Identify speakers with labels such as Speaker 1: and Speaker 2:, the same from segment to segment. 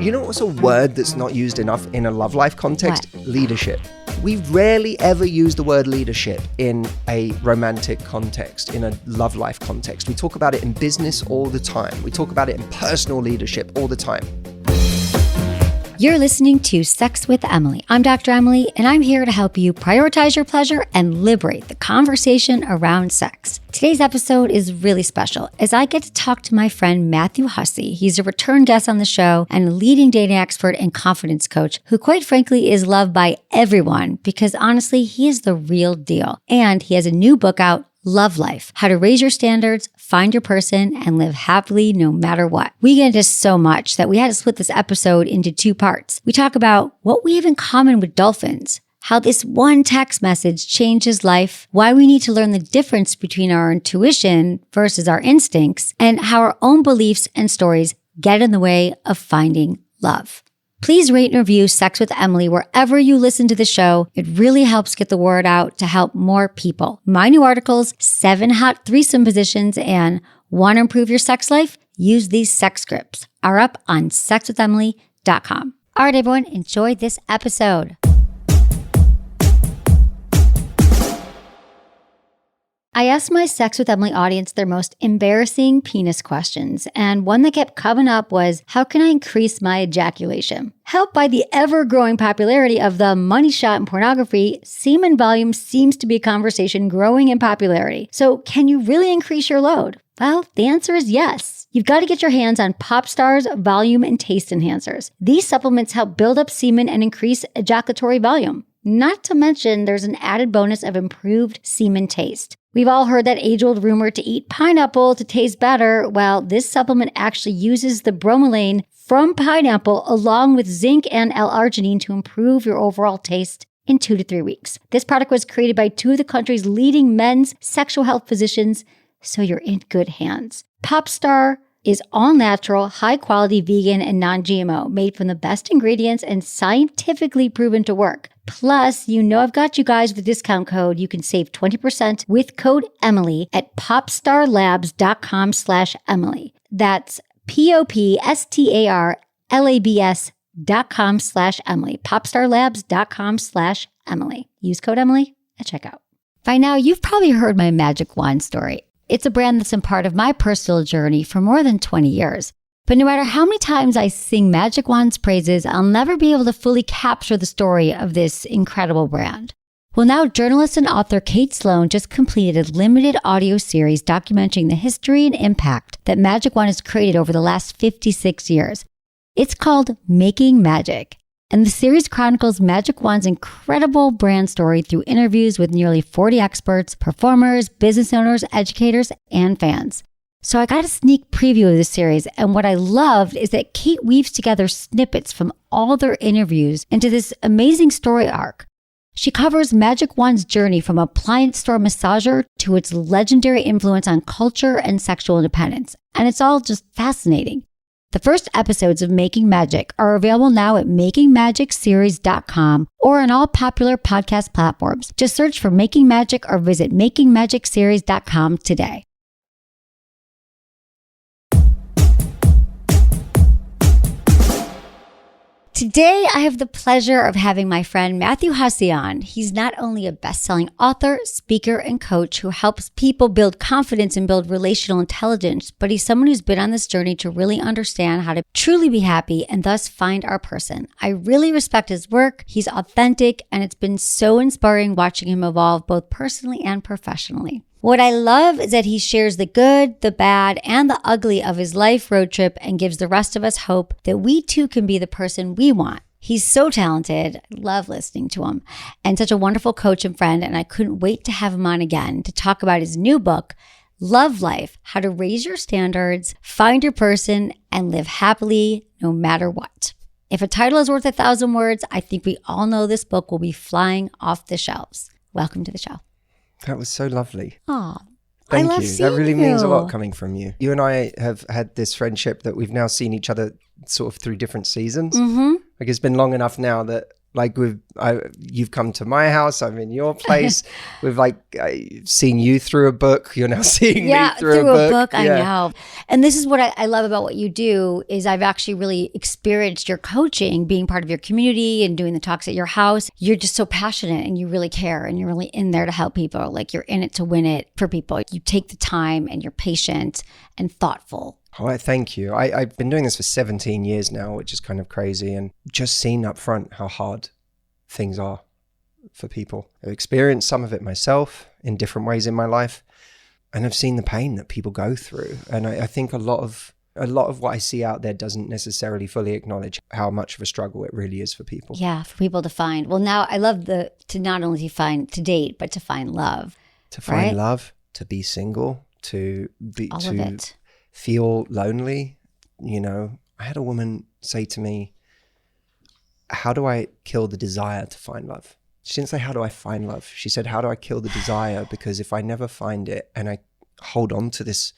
Speaker 1: You know what's a word that's not used enough in a love life context?
Speaker 2: What?
Speaker 1: Leadership. We rarely ever use the word leadership in a romantic context, in a love life context. We talk about it in business all the time. We talk about it in personal leadership all the time.
Speaker 2: You're listening to Sex with Emily. I'm Dr. Emily, and I'm here to help you prioritize your pleasure and liberate the conversation around sex. Today's episode is really special as I get to talk to my friend Matthew Hussey. He's a return guest on the show and a leading dating expert and confidence coach who, quite frankly, is loved by everyone because honestly, he is the real deal. And he has a new book out, Love Life, How to Raise Your Standards, Find Your Person, and Live Happily No Matter What. We get into so much that we had to split this episode into two parts. We talk about what we have in common with dolphins, how this one text message changes life, why we need to learn the difference between our intuition versus our instincts, and how our own beliefs and stories get in the way of finding love. Please rate and review Sex with Emily wherever you listen to the show. It really helps get the word out to help more people. My new articles, 7 hot threesome positions, and want to improve your sex life? Use these sex scripts are up on sexwithemily.com. All right, everyone, enjoy this episode. I asked my Sex with Emily audience their most embarrassing penis questions, and one that kept coming up was, how can I increase my ejaculation? Helped by the ever-growing popularity of the money shot in pornography, semen volume seems to be a conversation growing in popularity. So can you really increase your load? Well, the answer is yes. You've got to get your hands on Popstar's volume and taste enhancers. These supplements help build up semen and increase ejaculatory volume. Not to mention, there's an added bonus of improved semen taste. We've all heard that age-old rumor to eat pineapple to taste better. Well, this supplement actually uses the bromelain from pineapple along with zinc and L-arginine to improve your overall taste in 2 to 3 weeks. This product was created by 2 of the country's leading men's sexual health physicians, so you're in good hands. Popstar is all-natural, high-quality, vegan, and non-GMO, made from the best ingredients and scientifically proven to work. Plus, you know I've got you guys with a discount code. You can save 20% with code Emily at popstarlabs.com/Emily. That's popstarlabs.com/Emily. popstarlabs.com/Emily. Use code Emily at checkout. By now, you've probably heard my magic wand story. It's a brand that's been part of my personal journey for more than 20 years. But no matter how many times I sing Magic Wand's praises, I'll never be able to fully capture the story of this incredible brand. Well, now journalist and author Kate Sloan just completed a limited audio series documenting the history and impact that Magic Wand has created over the last 56 years. It's called Making Magic, and the series chronicles Magic Wand's incredible brand story through interviews with nearly 40 experts, performers, business owners, educators, and fans. So I got a sneak preview of the series, and what I loved is that Kate weaves together snippets from all their interviews into this amazing story arc. She covers Magic Wand's journey from appliance store massager to its legendary influence on culture and sexual independence, and it's all just fascinating. The first episodes of Making Magic are available now at makingmagicseries.com or on all popular podcast platforms. Just search for Making Magic or visit makingmagicseries.com today. Today, I have the pleasure of having my friend Matthew Hussey on. He's not only a best-selling author, speaker, and coach who helps people build confidence and build relational intelligence, but he's someone who's been on this journey to really understand how to truly be happy and thus find our person. I really respect his work. He's authentic, and it's been so inspiring watching him evolve both personally and professionally. What I love is that he shares the good, the bad, and the ugly of his life road trip and gives the rest of us hope that we too can be the person we want. He's so talented. I love listening to him, and such a wonderful coach and friend, and I couldn't wait to have him on again to talk about his new book, Love Life, How to Raise Your Standards, Find Your Person, and Live Happily No Matter What. If a title is worth 1,000 words, I think we all know this book will be flying off the shelves. Welcome to the show.
Speaker 1: That was so lovely.
Speaker 2: Oh,
Speaker 1: Thank
Speaker 2: I love
Speaker 1: you.
Speaker 2: seeing
Speaker 1: That really means a
Speaker 2: you.
Speaker 1: lot coming from you. You and I have had this friendship that we've now seen each other sort of through different seasons.
Speaker 2: Mm-hmm.
Speaker 1: Like it's been long enough now that Like you've come to my house, I'm in your place. We've like seen you through a book. You're now seeing me through a book.
Speaker 2: I know. And this is what I love about what you do is I've actually really experienced your coaching, being part of your community and doing the talks at your house. You're just so passionate and you really care and you're really in there to help people. Like you're in it to win it for people. You take the time and you're patient and thoughtful.
Speaker 1: Oh, I thank you. I've been doing this for 17 years now, which is kind of crazy. And just seen up front how hard things are for people. I've experienced some of it myself in different ways in my life. And I've seen the pain that people go through. And I think a lot of what I see out there doesn't necessarily fully acknowledge how much of a struggle it really is for people.
Speaker 2: Yeah, for people to find. Well, now I love to not only find, to date, but to find love.
Speaker 1: To find love, to be single, to be...
Speaker 2: All of it.
Speaker 1: Feel lonely. You know, I had a woman say to me, how do I kill the desire to find love? She didn't say, how do I find love? She said, how do I kill the desire? Because if I never find it and I hold on to this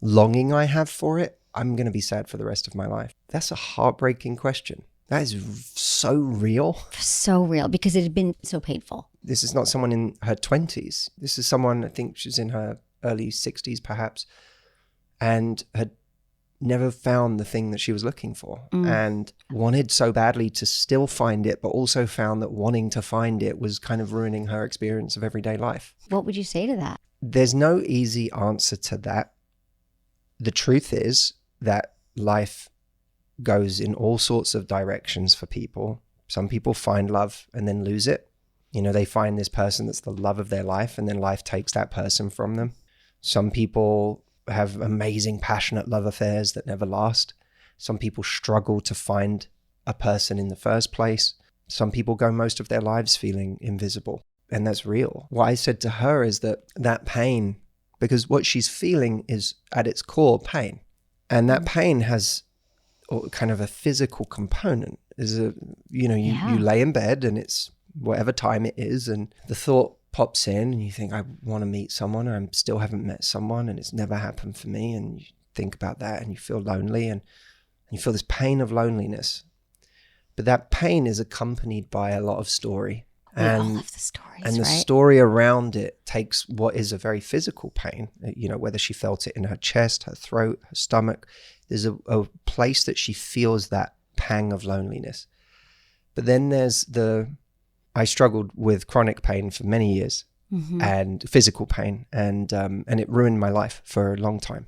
Speaker 1: longing I have for it, I'm going to be sad for the rest of my life. That's a heartbreaking question. That is so real.
Speaker 2: So real, because it had been so painful.
Speaker 1: This is not someone in her 20s. This is someone, I think she's in her early 60s perhaps, and had never found the thing that she was looking for and wanted so badly to still find it, but also found that wanting to find it was kind of ruining her experience of everyday life.
Speaker 2: What would you say to that?
Speaker 1: There's no easy answer to that. The truth is that life goes in all sorts of directions for people. Some people find love and then lose it. You know, they find this person that's the love of their life and then life takes that person from them. Some people have amazing, passionate love affairs that never last. Some people struggle to find a person in the first place. Some people go most of their lives feeling invisible, and that's real. What I said to her is that pain, because what she's feeling is at its core pain, and that pain has kind of a physical component. You lay in bed and it's whatever time it is, and the thought pops in and you think, I want to meet someone, and I still haven't met someone, and it's never happened for me, and you think about that and you feel lonely and you feel this pain of loneliness. But that pain is accompanied by a lot of story.
Speaker 2: We all love the stories,
Speaker 1: and the
Speaker 2: right?
Speaker 1: story around it takes what is a very physical pain, you know, whether she felt it in her chest, her throat, her stomach. There's a place that she feels that pang of loneliness. But then there's I struggled with chronic pain for many years and physical pain, and it ruined my life for a long time.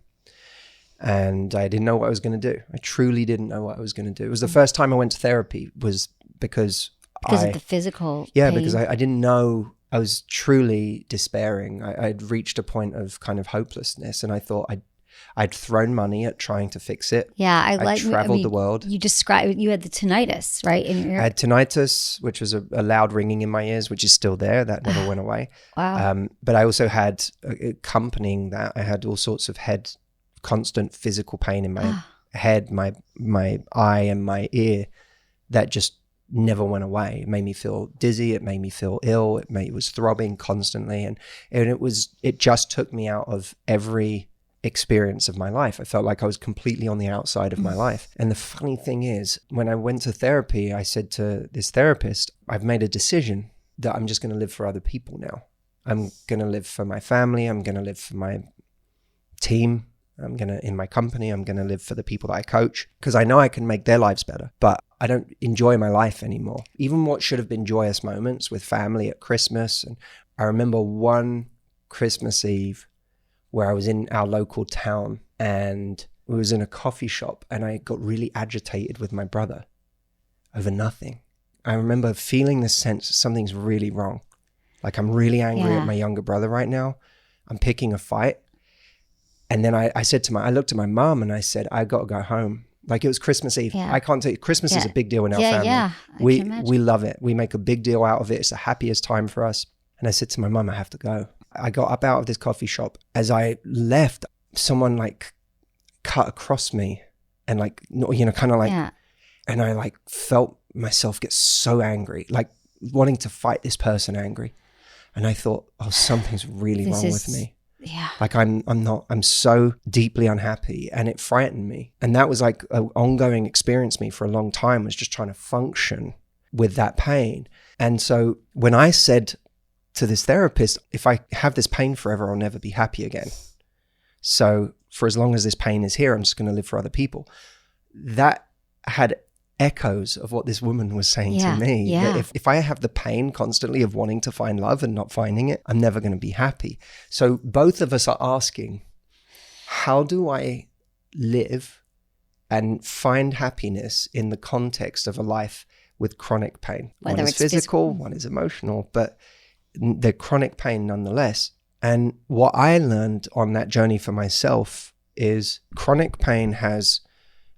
Speaker 1: And I didn't know what I was going to do. I truly didn't know what I was going to do. It was the first time I went to therapy was because
Speaker 2: of the physical
Speaker 1: pain.
Speaker 2: Because
Speaker 1: I didn't know. I was truly despairing. I'd reached a point of kind of hopelessness, and I thought I'd thrown money at trying to fix it.
Speaker 2: Yeah,
Speaker 1: I traveled the world.
Speaker 2: You described, you had the tinnitus, right? In your ear?
Speaker 1: I had tinnitus, which was a loud ringing in my ears, which is still there. That never went away.
Speaker 2: Wow.
Speaker 1: But I also had, accompanying that, I had all sorts of constant physical pain in my head, my eye and my ear that just never went away. It made me feel dizzy. It made me feel ill. It was throbbing constantly. And it just took me out of every experience of my life. I felt like I was completely on the outside of my life. And the funny thing is, when I went to therapy, I said to this therapist, I've made a decision that I'm just going to live for other people now. I'm going to live for my family. I'm going to live for my team. In my company, I'm going to live for the people that I coach, because I know I can make their lives better, but I don't enjoy my life anymore. Even what should have been joyous moments with family at Christmas. And I remember one Christmas Eve where I was in our local town and we was in a coffee shop, and I got really agitated with my brother over nothing. I remember feeling this sense that something's really wrong. Like, I'm really angry at my younger brother right now. I'm picking a fight. And then I looked at my mom and I said, I got to go home. Like, it was Christmas Eve. Yeah. I can't tell you, Christmas is a big deal in our family.
Speaker 2: Yeah,
Speaker 1: we love it. We make a big deal out of it. It's the happiest time for us. And I said to my mom, I have to go. I got up out of this coffee shop. As I left, someone like cut across me and like, you know, kind of like, and I like felt myself get so angry, like wanting to fight this person angry. And I thought, oh, something's really wrong with me.
Speaker 2: Yeah.
Speaker 1: Like I'm so deeply unhappy, and it frightened me. And that was like an ongoing experience me for a long time, was just trying to function with that pain. And so when I said to this therapist, if I have this pain forever, I'll never be happy again. So for as long as this pain is here, I'm just going to live for other people. That had echoes of what this woman was saying to me.
Speaker 2: Yeah.
Speaker 1: That if I have the pain constantly of wanting to find love and not finding it, I'm never going to be happy. So both of us are asking, how do I live and find happiness in the context of a life with chronic pain?
Speaker 2: Whether
Speaker 1: one is physical, one is emotional, but the chronic pain nonetheless. And what I learned on that journey for myself is chronic pain has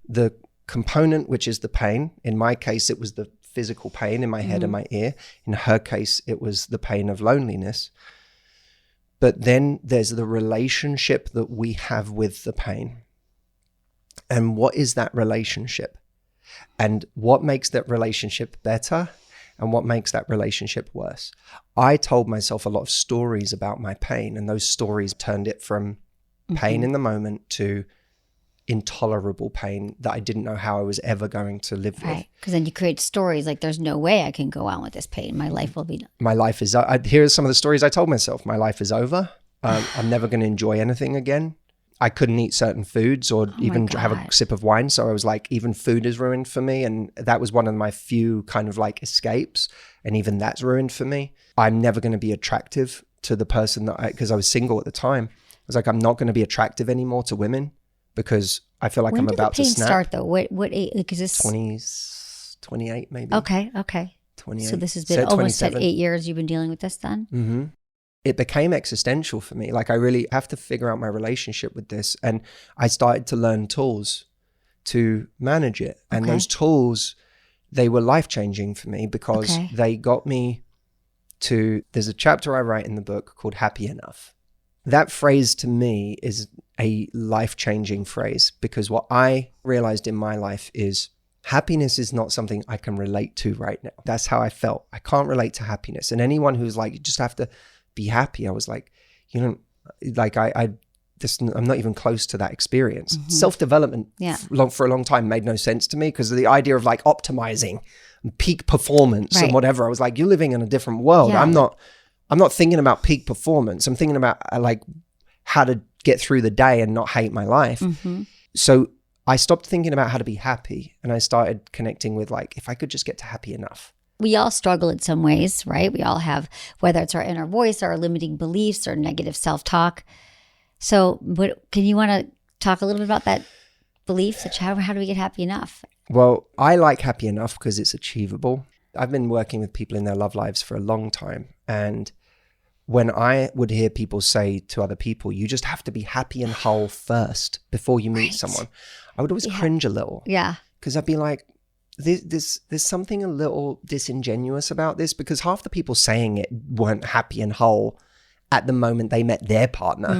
Speaker 1: the component, which is the pain. In my case, it was the physical pain in my head and my ear. In her case, it was the pain of loneliness. But then there's the relationship that we have with the pain. And what is that relationship? And what makes that relationship better? And what makes that relationship worse? I told myself a lot of stories about my pain, and those stories turned it from pain in the moment to intolerable pain that I didn't know how I was ever going to live with.
Speaker 2: Right. Because then you create stories like, there's no way I can go on with this pain. My life will be...
Speaker 1: My life is... Here are some of the stories I told myself. My life is over. I'm never going to enjoy anything again. I couldn't eat certain foods or even have a sip of wine. So I was like, even food is ruined for me. And that was one of my few kind of like escapes. And even that's ruined for me. I'm never going to be attractive to the person that because I was single at the time. I was like, I'm not going to be attractive anymore to women because I feel like I'm about to snap.
Speaker 2: When did the pain start though? What age? Like, is this
Speaker 1: 20s, 28 maybe.
Speaker 2: Okay.
Speaker 1: 28.
Speaker 2: So this has been almost 8 years you've been dealing with this then?
Speaker 1: Mm-hmm. It became existential for me. Like I really have to figure out my relationship with this. And I started to learn tools to manage it. And those tools, they were life-changing for me because they got me to, there's a chapter I write in the book called Happy Enough. That phrase to me is a life-changing phrase because what I realized in my life is happiness is not something I can relate to right now. That's how I felt. I can't relate to happiness. And anyone who's like, you just have to be happy. I was like, you know, like I'm not even close to that experience. Self-development for a long time made no sense to me because of the idea of like optimizing and peak performance and whatever. I was like, you're living in a different world. I'm not thinking about peak performance. I'm thinking about like how to get through the day and not hate my life. So I stopped thinking about how to be happy and I started connecting with like, if I could just get to happy enough.
Speaker 2: We all struggle in some ways, right? We all have, whether it's our inner voice, our limiting beliefs, or negative self-talk. So can you want to talk a little bit about that belief? How do we get happy enough?
Speaker 1: Well, I like happy enough because it's achievable. I've been working with people in their love lives for a long time. And when I would hear people say to other people, you just have to be happy and whole first before you meet someone, I would always cringe a little.
Speaker 2: Yeah.
Speaker 1: Because I'd be like, there's something a little disingenuous about this because half the people saying it weren't happy and whole at the moment they met their partner.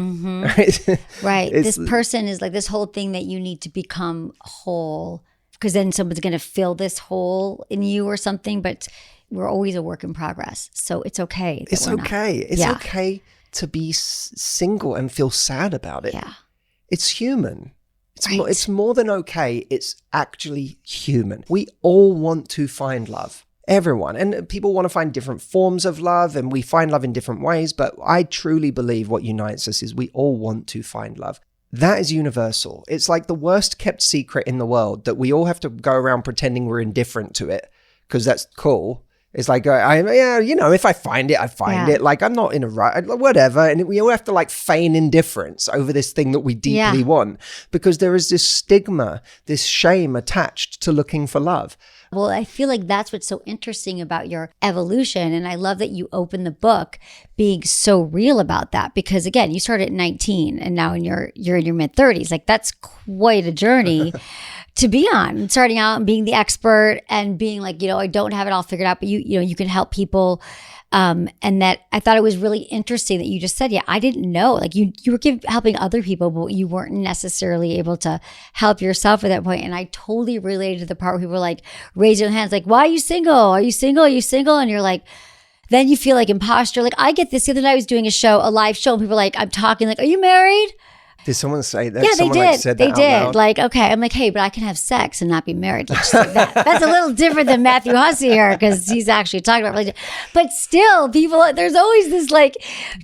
Speaker 2: Right. This person is like this whole thing that you need to become whole because then someone's going to fill this hole in you or something. But we're always a work in progress. So it's okay.
Speaker 1: It's okay. It's okay to be single and feel sad about it. Yeah. It's human. It's more than okay. It's actually human. We all want to find love. Everyone. And people want to find different forms of love and we find love in different ways. But I truly believe what unites us is we all want to find love. That is universal. It's like the worst kept secret in the world that we all have to go around pretending we're indifferent to it because that's cool. It's like, if I find it, I find it. Like, I'm not in a rush, whatever. And we all have to like feign indifference over this thing that we deeply want because there is this stigma, this shame attached to looking for love.
Speaker 2: Well, I feel like that's what's so interesting about your evolution. And I love that you open the book being so real about that because, again, you started at 19 and now you're in your mid-30s. Like, that's quite a journey to be on, starting out and being the expert and being like, I don't have it all figured out, but you can help people. And that I thought it was really interesting that you just said, I didn't know, like you were helping other people, but you weren't necessarily able to help yourself at that point. And I totally related to the part where people were like, raise your hands, like, why are you single? Are you single? Are you single? And you're like, then you feel like imposter. Like I get this. The other night I was doing a live show, and people were like, I'm talking like, are you married?
Speaker 1: Did someone say that?
Speaker 2: Yeah, they
Speaker 1: Someone
Speaker 2: did.
Speaker 1: Like said that
Speaker 2: they
Speaker 1: out
Speaker 2: did.
Speaker 1: loud?
Speaker 2: Like, okay, I'm like, hey, but I can have sex and not be married. Let's just say that. That's a little different than Matthew Hussey here because he's actually talking about religion. But still, people, there's always this like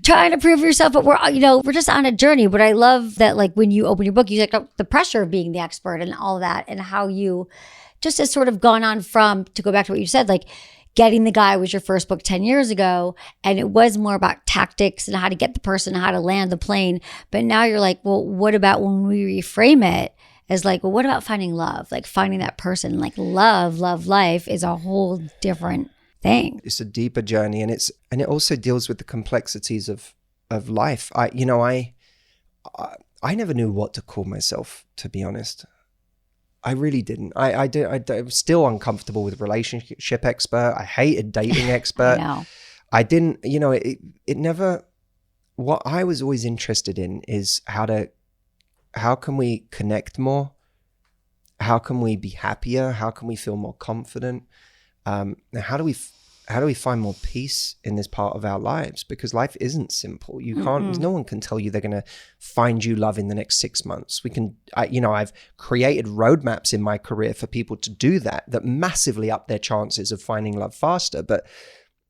Speaker 2: trying to prove yourself. But we're just on a journey. But I love that, like, when you open your book, you like the pressure of being the expert and all that, and how you just has sort of gone on from, to go back to what you said, like, Getting the Guy was your first book 10 years ago, and it was more about tactics and how to get the person, how to land the plane. But now you're like, well, what about when we reframe it as like, well, what about finding love? Like finding that person, like love life is a whole different thing.
Speaker 1: It's a deeper journey, and it also deals with the complexities of life. I never knew what to call myself, to be honest. I really didn't. I was still uncomfortable with relationship expert. I hated dating expert.
Speaker 2: I know.
Speaker 1: I didn't, it never, what I was always interested in is how can we connect more? How can we be happier? How can we feel more confident? And how do we find more peace in this part of our lives? Because life isn't simple. You can't, no one can tell you they're going to find you love in the next 6 months. I've created roadmaps in my career for people to do that massively up their chances of finding love faster. But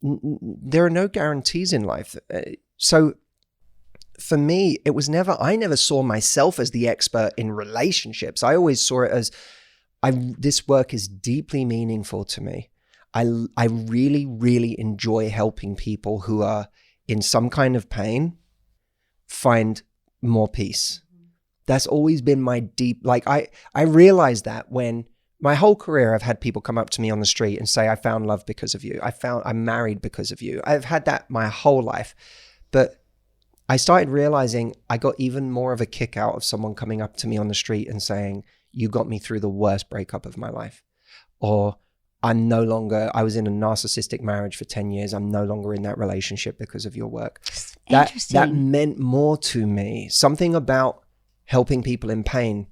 Speaker 1: there are no guarantees in life. So for me, I never saw myself as the expert in relationships. I always saw it as, this work is deeply meaningful to me. I really, really enjoy helping people who are in some kind of pain find more peace. That's always been my deep, like I realized that when my whole career, I've had people come up to me on the street and say, I found love because of you. I'm married because of you. I've had that my whole life. But I started realizing I got even more of a kick out of someone coming up to me on the street and saying, you got me through the worst breakup of my life. Or I was in a narcissistic marriage for 10 years. I'm no longer in that relationship because of your work. That meant more to me. Something about helping people in pain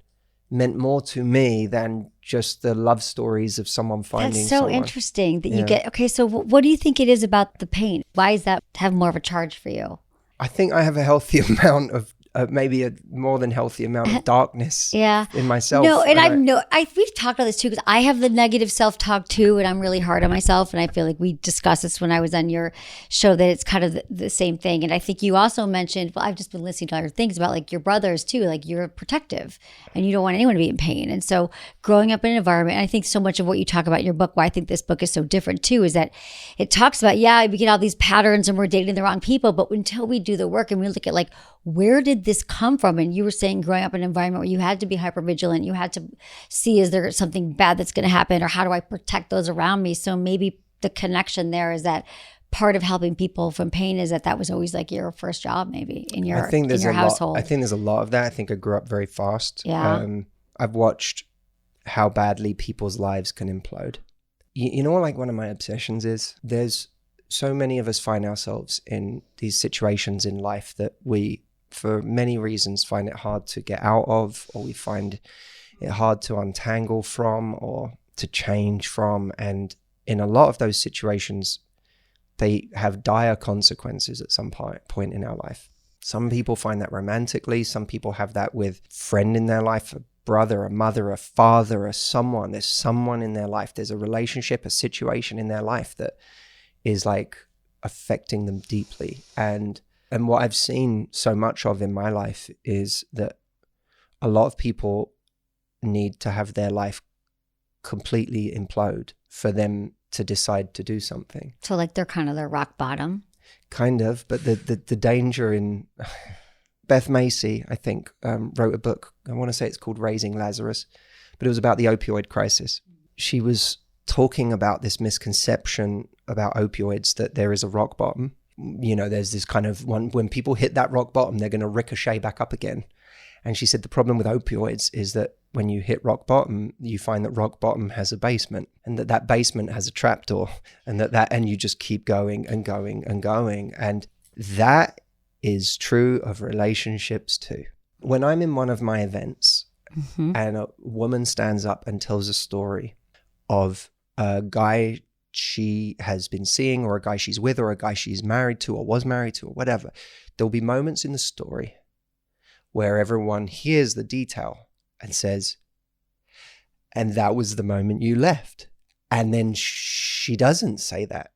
Speaker 1: meant more to me than just the love stories of someone finding
Speaker 2: That's so
Speaker 1: someone.
Speaker 2: interesting that you get, okay, so what do you think it is about the pain? Why is that have more of a charge for you?
Speaker 1: I think I have a healthy amount of, maybe a more than healthy amount of darkness in myself.
Speaker 2: No, and we've talked about this too, because I have the negative self-talk too, and I'm really hard on myself. And I feel like we discussed this when I was on your show, that it's kind of the same thing. And I think you also mentioned, well, I've just been listening to other things about like your brothers too, like you're protective and you don't want anyone to be in pain. And so growing up in an environment, and I think so much of what you talk about in your book, why I think this book is so different too, is that it talks about, we get all these patterns and we're dating the wrong people, but until we do the work and we look at like, where did this come from? And you were saying growing up in an environment where you had to be hypervigilant, you had to see, is there something bad that's going to happen, or how do I protect those around me? So maybe the connection there is that part of helping people from pain is that was always like your first job, maybe in your household.
Speaker 1: I think there's a lot of that. I think I grew up very fast.
Speaker 2: Yeah.
Speaker 1: I've watched how badly people's lives can implode. You know what, like one of my obsessions is, there's so many of us find ourselves in these situations in life that we, for many reasons, find it hard to get out of, or we find it hard to untangle from or to change from. And in a lot of those situations, they have dire consequences at some point in our life. Some people find that romantically. Some people have that with a friend in their life, a brother, a mother, a father, a someone. There's someone in their life. There's a relationship, a situation in their life that is like affecting them deeply. And what I've seen so much of in my life is that a lot of people need to have their life completely implode for them to decide to do something.
Speaker 2: So like they're kind of their rock bottom.
Speaker 1: Kind of, but the danger in Beth Macy, I think, wrote a book. I want to say it's called Raising Lazarus, but it was about the opioid crisis. She was talking about this misconception about opioids, that there is a rock bottom. You know, there's this kind of one, when people hit that rock bottom, they're going to ricochet back up again. And she said the problem with opioids is that when you hit rock bottom, you find that rock bottom has a basement, and that basement has a trapdoor, and and you just keep going and going and going. And that is true of relationships too. When I'm in one of my events and a woman stands up and tells a story of a guy she has been seeing, or a guy she's with, or a guy she's married to or was married to, or whatever, there'll be moments in the story where everyone hears the detail and says, and that was the moment you left. And then she doesn't say that.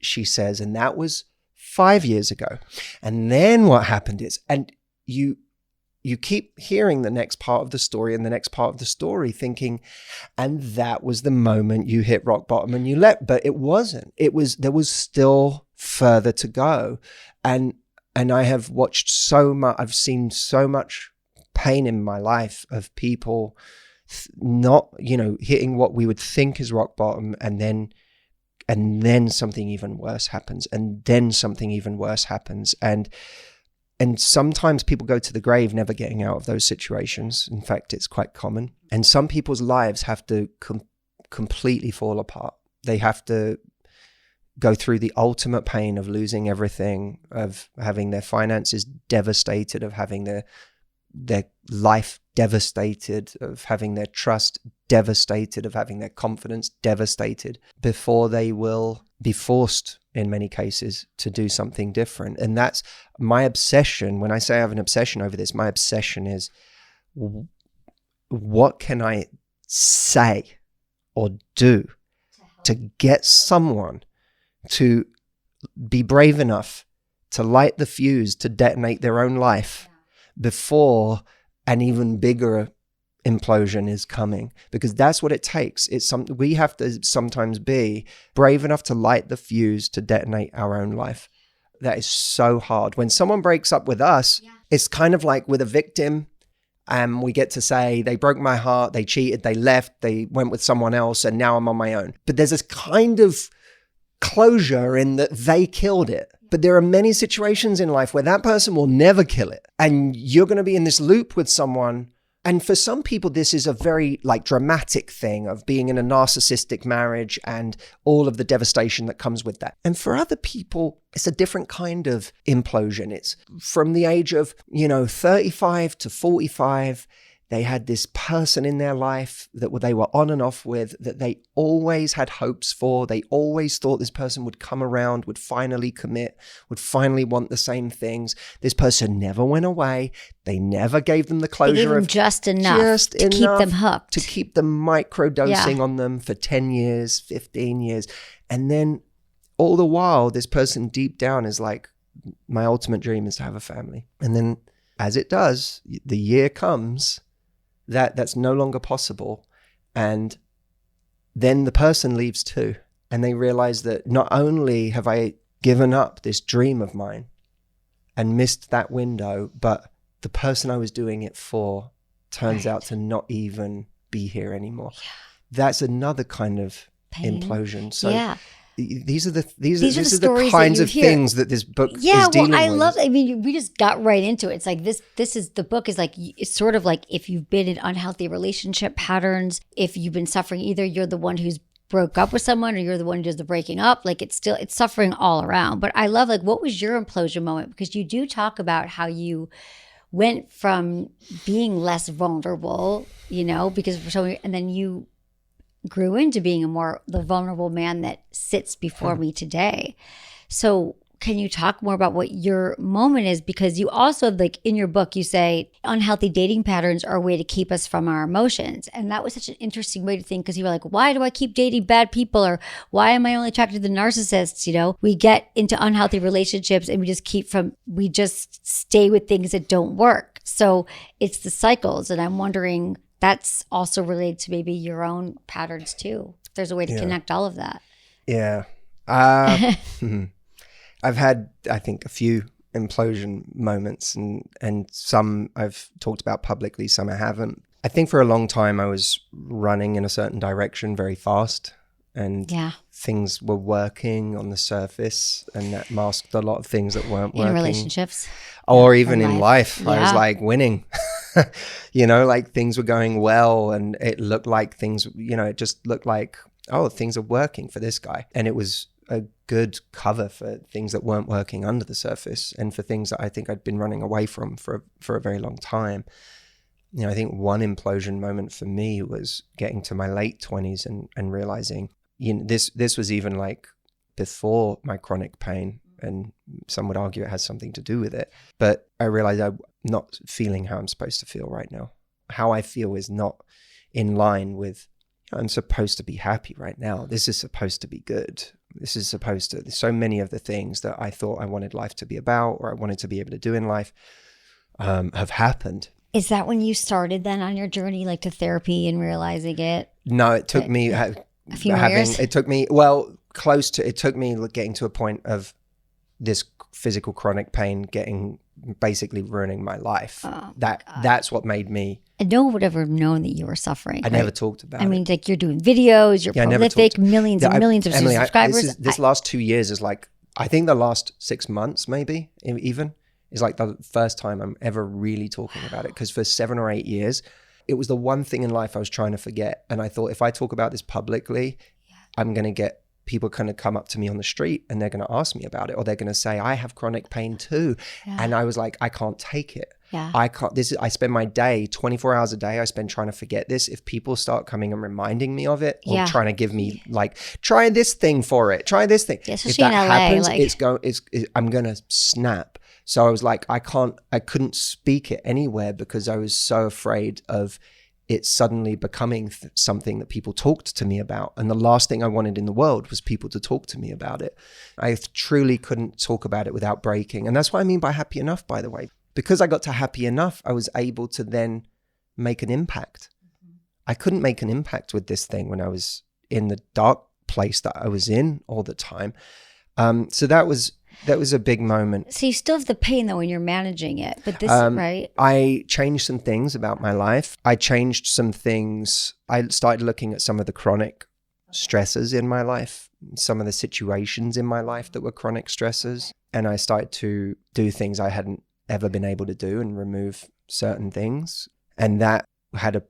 Speaker 1: She says, and that was 5 years ago. And then what happened is, and you keep hearing the next part of the story and the next part of the story thinking, and that was the moment you hit rock bottom and you left. But it wasn't. There was still further to go. And I have watched so much, I've seen so much pain in my life of people not, hitting what we would think is rock bottom, and then something even worse happens, and then something even worse happens. And sometimes people go to the grave never getting out of those situations. In fact, it's quite common. And some people's lives have to completely fall apart. They have to go through the ultimate pain of losing everything, of having their finances devastated, of having their life devastated, of having their trust devastated, of having their confidence devastated, before they will be forced, in many cases, to do something different. And that's my obsession. When I say I have an obsession over this, my obsession is, what can I say or do to get someone to be brave enough to light the fuse, to detonate their own life before an even bigger implosion is coming? Because that's what it takes. We have to sometimes be brave enough to light the fuse to detonate our own life. That is so hard. When someone breaks up with us, it's kind of like with a victim, and we get to say, they broke my heart, they cheated, they left, they went with someone else, and now I'm on my own. But there's this kind of closure in that they killed it. But there are many situations in life where that person will never kill it. And you're going to be in this loop with someone. And for some people, this is a very dramatic thing of being in a narcissistic marriage and all of the devastation that comes with that. And for other people, it's a different kind of implosion. It's from the age of, 35 to 45. They had this person in their life that they were on and off with, that they always had hopes for. They always thought this person would come around, would finally commit, would finally want the same things. This person never went away. They never gave them the closure.
Speaker 2: They gave them just enough to keep them hooked.
Speaker 1: To keep them microdosing on them for 10 years, 15 years. And then all the while, this person deep down is like, my ultimate dream is to have a family. And then as it does, the year comes that's no longer possible. And then the person leaves too. And they realize that not only have I given up this dream of mine and missed that window, but the person I was doing it for turns out to not even be here anymore. Yeah. That's another kind of pain. Implosion. So these are the kinds of things that this book is dealing with.
Speaker 2: We just got right into it. It's like the book is like, it's sort of like if you've been in unhealthy relationship patterns, if you've been suffering, either you're the one who's broke up with someone or you're the one who does the breaking up, it's suffering all around. But I love, what was your implosion moment? Because you do talk about how you went from being less vulnerable, because for so many, and then you grew into being the vulnerable man that sits before me today. So can you talk more about what your moment is? Because you also, in your book, you say unhealthy dating patterns are a way to keep us from our emotions. And that was such an interesting way to think, because you were like, why do I keep dating bad people? Or why am I only attracted to the narcissists? We get into unhealthy relationships and we just stay with things that don't work. So it's the cycles. And I'm wondering, that's also related to maybe your own patterns too. There's a way to connect all of that.
Speaker 1: Yeah. I've had, I think, a few implosion moments, and some I've talked about publicly, some I haven't. I think for a long time I was running in a certain direction very fast, and things were working on the surface, and that masked a lot of things that weren't working.
Speaker 2: In relationships.
Speaker 1: Or even in life. I was winning. Things were going well, and it looked like things, it just looked like, things are working for this guy. And it was a good cover for things that weren't working under the surface, and for things that I think I'd been running away from for a very long time. I think one implosion moment for me was getting to my late 20s and realizing, this was even before my chronic pain. And some would argue it has something to do with it. But I realized I'm not feeling how I'm supposed to feel right now. How I feel is not in line with, I'm supposed to be happy right now. This is supposed to be good. This is supposed to, so many of the things that I thought I wanted life to be about, or I wanted to be able to do in life, have happened.
Speaker 2: Is that when you started then on your journey, like to therapy and realizing it?
Speaker 1: No, it took me
Speaker 2: a few years.
Speaker 1: It took me, well, close to, it took me getting to a point of this physical chronic pain basically ruining my life.
Speaker 2: Oh,
Speaker 1: that's what made me.
Speaker 2: And no one would ever have known that you were suffering.
Speaker 1: I never talked about it.
Speaker 2: I mean, like you're doing videos, you're prolific, millions and millions of
Speaker 1: Emily,
Speaker 2: subscribers.
Speaker 1: This last 2 years is like, I think the last 6 months maybe even is like the first time I'm ever really talking about it. Because for 7 or 8 years, it was the one thing in life I was trying to forget. And I thought if I talk about this publicly, I'm going to get people kind of come up to me on the street and they're going to ask me about it, or they're going to say, I have chronic pain too. Yeah. And I was like, I can't take it. Yeah. I spend my day, 24 hours a day, I spend trying to forget this. If people start coming and reminding me of it, or trying to give me like, try this thing for it, try this thing.
Speaker 2: Yeah,
Speaker 1: if that happens, I'm going to snap. So I was like, I couldn't speak it anywhere because I was so afraid of it suddenly becoming something that people talked to me about. And the last thing I wanted in the world was people to talk to me about it. I truly couldn't talk about it without breaking. And that's what I mean by happy enough, by the way. Because I got to happy enough, I was able to then make an impact. I couldn't make an impact with this thing when I was in the dark place that I was in all the time. So that was a big moment.
Speaker 2: So you still have the pain though when you're managing it, but this, right?
Speaker 1: I changed some things about my life. I changed some things. I started looking at some of the chronic stresses in my life, some of the situations in my life that were chronic stresses. And I started to do things I hadn't ever been able to do and remove certain things. And that had a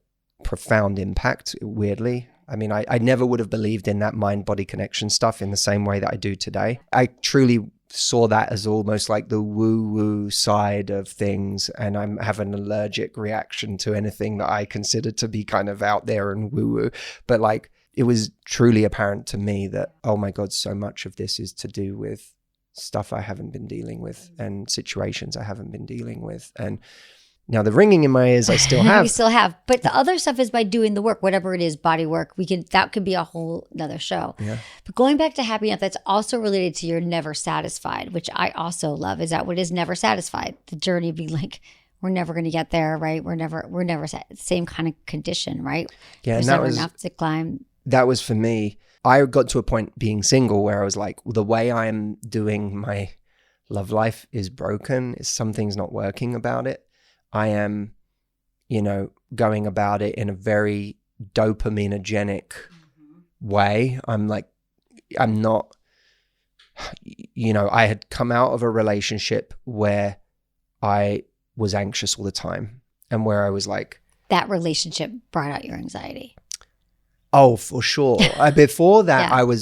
Speaker 1: profound impact, weirdly. I mean, I never would have believed in that mind-body connection stuff in the same way that I do today. I truly saw that as almost like the woo-woo side of things, and I'm having an allergic reaction to anything that I consider to be kind of out there and woo-woo. But like, it was truly apparent to me that, oh my God, so much of this is to do with stuff I haven't been dealing with and situations I haven't been dealing with. And now the ringing in my ears I still have.
Speaker 2: We still have. But the other stuff is by doing the work, whatever it is, body work. That could be a whole another show. Yeah. But going back to happy enough, that's also related to your never satisfied, which I also love. Is that what is never satisfied? The journey of being like, we're never going to get there, right? We're never same kind of condition, right?
Speaker 1: Yeah.
Speaker 2: There's never enough to climb.
Speaker 1: That was for me. I got to a point being single where I was like, the way I'm doing my love life is broken. Something's not working about it. I am, going about it in a very dopaminergenic way. I'm not, I had come out of a relationship where I was anxious all the time and where I was like.
Speaker 2: That relationship brought out your anxiety.
Speaker 1: Oh, for sure. Before that,
Speaker 2: Yeah.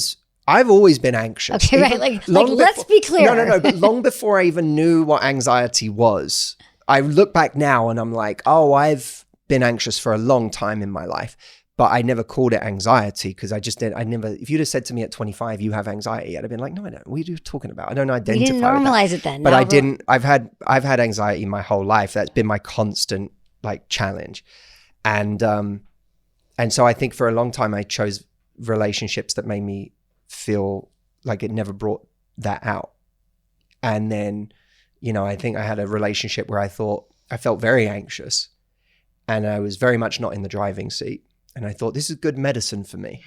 Speaker 1: I've always been anxious.
Speaker 2: Okay, right. Let's be clear.
Speaker 1: No. But long before I even knew what anxiety was, I look back now and I'm like, oh, I've been anxious for a long time in my life, but I never called it anxiety because if you'd have said to me at 25, you have anxiety, I'd have been like, no, I don't. What are you talking about? I don't identify
Speaker 2: You didn't normalize it then.
Speaker 1: But I didn't. I've had anxiety my whole life. That's been my constant challenge. And so I think for a long time, I chose relationships that made me feel like it never brought that out. And then, I think I had a relationship where I felt very anxious and I was very much not in the driving seat. And I thought, this is good medicine for me.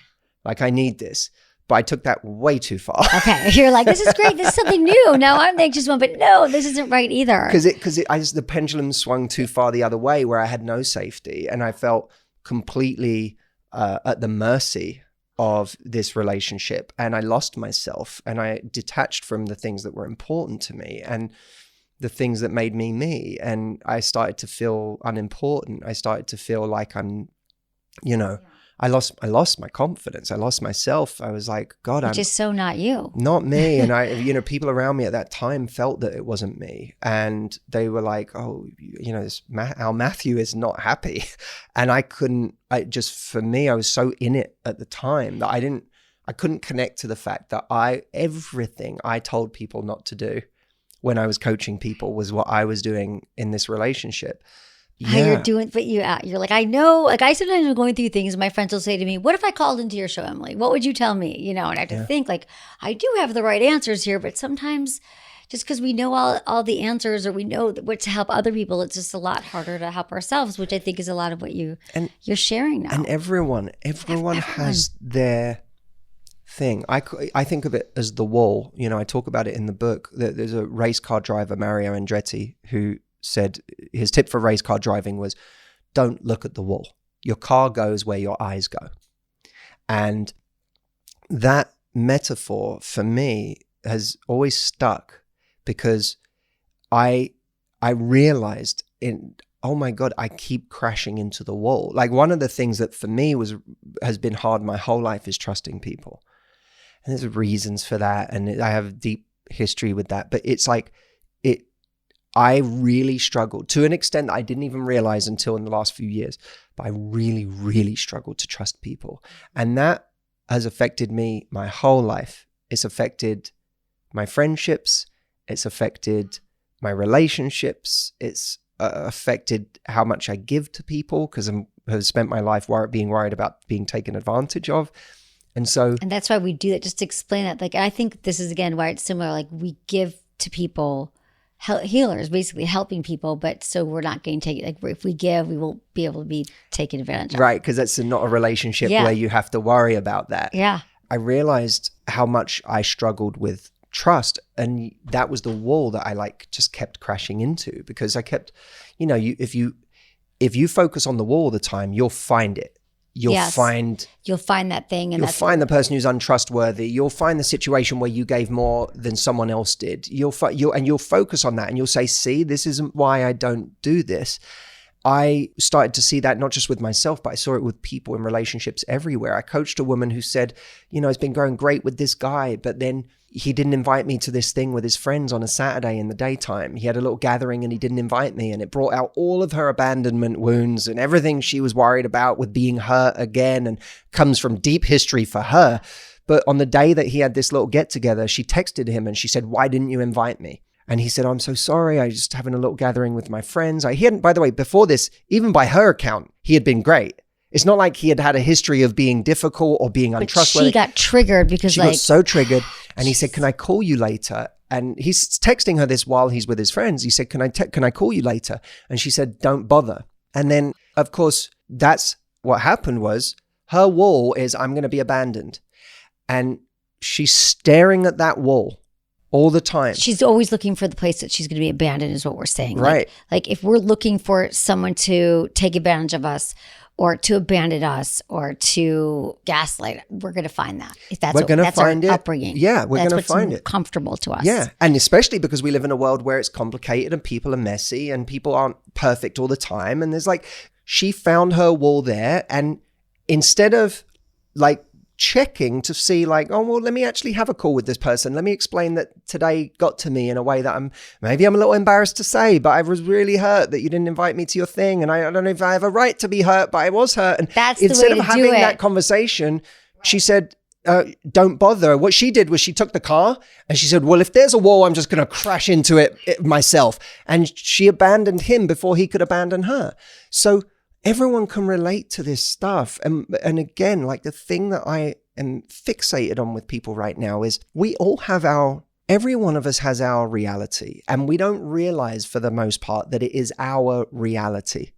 Speaker 1: Like, I need this. But I took that way too far.
Speaker 2: Okay. You're like, this is great. This is something new. Now I'm the anxious one, but no, this isn't right either.
Speaker 1: Because the pendulum swung too far the other way where I had no safety. And I felt completely at the mercy of this relationship, and I lost myself and I detached from the things that were important to me and the things that made me me, and I started to feel unimportant. I started to feel like I'm, I lost my confidence. I lost myself. I was like, God,
Speaker 2: Which is so not you.
Speaker 1: Not me. And people around me at that time felt that it wasn't me. And they were like, oh, our Matthew is not happy. And for me, I was so in it at the time that I couldn't connect to the fact that everything I told people not to do when I was coaching people was what I was doing in this relationship.
Speaker 2: How you're doing, but you're like, I know, like I sometimes am going through things and my friends will say to me, what if I called into your show, Emily? What would you tell me? You know, and I have to think like, I do have the right answers here, but sometimes just because we know all the answers or we know what to help other people, it's just a lot harder to help ourselves, which I think is a lot of what you're sharing now.
Speaker 1: And everyone has their thing. I think of it as the wall. You know, I talk about it in the book. There's a race car driver, Mario Andretti, who said his tip for race car driving was, don't look at the wall. Your car goes where your eyes go. And that metaphor for me has always stuck, because I realized oh my God, I keep crashing into the wall. Like, one of the things that for me has been hard my whole life is trusting people. And there's reasons for that. And I have deep history with that. But it's like, I really struggled to an extent that I didn't even realize until in the last few years, but I really, really struggled to trust people. And that has affected me my whole life. It's affected my friendships. It's affected my relationships. It's affected how much I give to people, because I have spent my life being worried about being taken advantage of. And that's why
Speaker 2: we do that, just to explain that. Like, I think this is, again, why it's similar. Like, we give to people, healers, basically helping people, but so we're not getting taken. Like, if we give, we won't be able to be taken advantage of.
Speaker 1: Right, because that's not a relationship where you have to worry about that.
Speaker 2: Yeah.
Speaker 1: I realized how much I struggled with trust, and that was the wall that I just kept crashing into, because I kept, if you focus on the wall all the time, you'll find it. You'll find
Speaker 2: that thing, and
Speaker 1: you'll find the person who's untrustworthy. You'll find the situation where you gave more than someone else did. You'll focus on that, and you'll say, "See, this isn't why I don't do this." I started to see that not just with myself, but I saw it with people in relationships everywhere. I coached a woman who said, it's been going great with this guy, but then he didn't invite me to this thing with his friends on a Saturday in the daytime. He had a little gathering and he didn't invite me, and it brought out all of her abandonment wounds and everything she was worried about with being hurt again, and comes from deep history for her. But on the day that he had this little get together, she texted him and she said, "Why didn't you invite me?" And he said, "I'm so sorry. I was just having a little gathering with my friends." He hadn't, by the way, before this, even by her account, he had been great. It's not like he had had a history of being difficult or being untrustworthy.
Speaker 2: She got triggered because
Speaker 1: she got so triggered. And he said, "Can I call you later?" And he's texting her this while he's with his friends. He said, "Can I call you later?" And she said, "Don't bother." And then, of course, that's what happened. Was her wall is, "I'm going to be abandoned." And she's staring at that wall all the time.
Speaker 2: She's always looking for the place that she's going to be abandoned, is what we're saying.
Speaker 1: Right.
Speaker 2: Like if we're looking for someone to take advantage of us, or to abandon us, or to gaslight, we're going to find that. If that's our upbringing.
Speaker 1: Yeah, we're going to find it.
Speaker 2: Comfortable to us.
Speaker 1: Yeah, and especially because we live in a world where it's complicated and people are messy and people aren't perfect all the time. And there's she found her wall there, and instead of checking to see oh, well, let me actually have a call with this person. Let me explain that today got to me in a way that I'm a little embarrassed to say, but I was really hurt that you didn't invite me to your thing. And I don't know if I have a right to be hurt, but I was hurt. And
Speaker 2: that's
Speaker 1: instead
Speaker 2: the way
Speaker 1: of having that conversation, she said, "Don't bother." What she did was she took the car and she said, "Well, if there's a wall, I'm just going to crash into it myself." And she abandoned him before he could abandon her. So everyone can relate to this stuff. And again, the thing that I am fixated on with people right now is every one of us has our reality, and we don't realize for the most part that it is our reality.